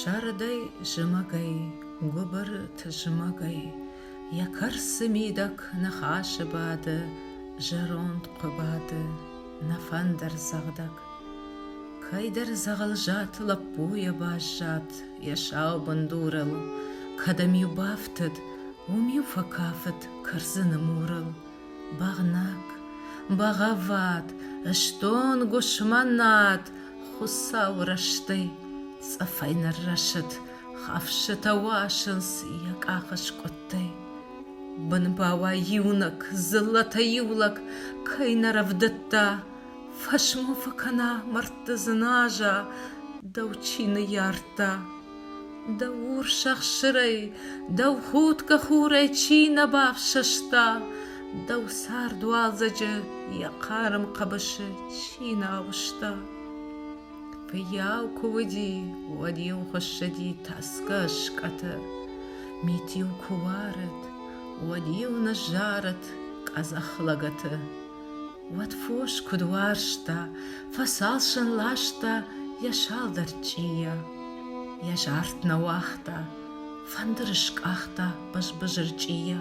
Шардай жымагай, губырт жымагай, якарсы мидак нахашы бады, жаронт қобады, нафандар зағдак. Кайдар зағал жат, лаппуя баш жат, яшау бандурал, кадамю бафтыд, умю факафыд, карзыны мурал. Бағнак, бағават, ыштон гушманат, хусау раштай, цафайнар рашыд, хавшы тауашынс, як ақыш коттай. Бынбауа юнак, зылата юлак, кайнаравдытта, фашму факана мартызынажа, даучины ярта. Даур шахшырай, дау хутка хурай чина бавшашта, дау сар дуалзаджы, яқарым қабышы чина авышта. Фияу кувыди, вадиу хошади таска шкаты, митиу куварыт, вадиу нажарыт казахлагаты. Ват фош кудваршта, фасалшын лашта, яшалдар чия. Яжарт на вахта, фандырышк ахта, баш-бажыр чия.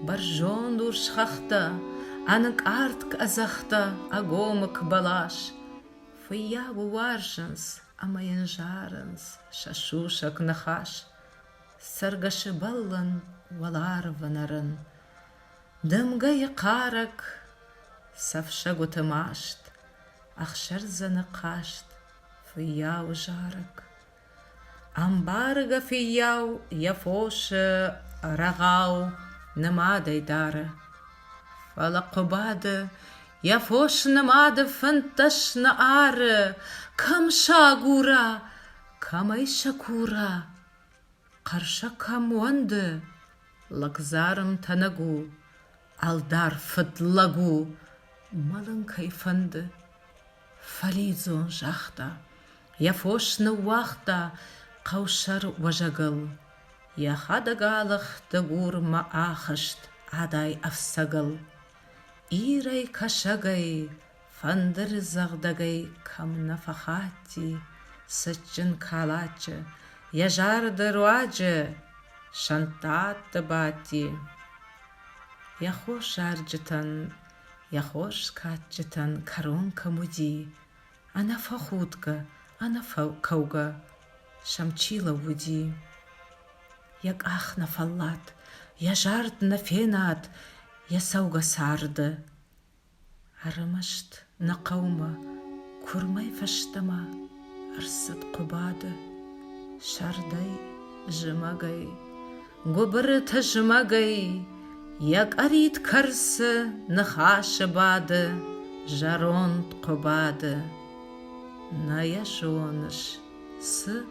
Баржон дуршхахта, анық арт казахта, агомык балаш. Фыяву варжынс, амайын жарынс, шашушак нахаш. Саргашы баллын, валар ванарын. Дымга яқарак, савшагу тымашт, ахшарзаны қашт, фыяу жарак. Амбарга фияу, яфошы, рағау, нымадай дары. Фала қобады, яфош нымады фынташны ары, камша гура, камайша кура. Қарша камуанды, лакзарым танагу, алдар фыдлагу, малын кайфанды. Фализон жақта, яфошны уақта, қаушар важагыл. Яхадагалық дагур ма ахышт, адай афсагыл. Ирай кашагай, фандыр зағдагай, камна фахати, сычын калачы, яжарды руаджы, шантатты бати. Яхош арджытан, яхош катчытан карон камуди, ана фахутка, ана кауга, шамчила вуди. Як ах на фаллат, яжард на фенат, ясауга сарды. Арымашт на қаума, курмай фаштама, арсыт қобады. Шардай жымагай, гобыры тажымагай, як арит карсы нахашы бады, жаронт қобады. На яшоныш сы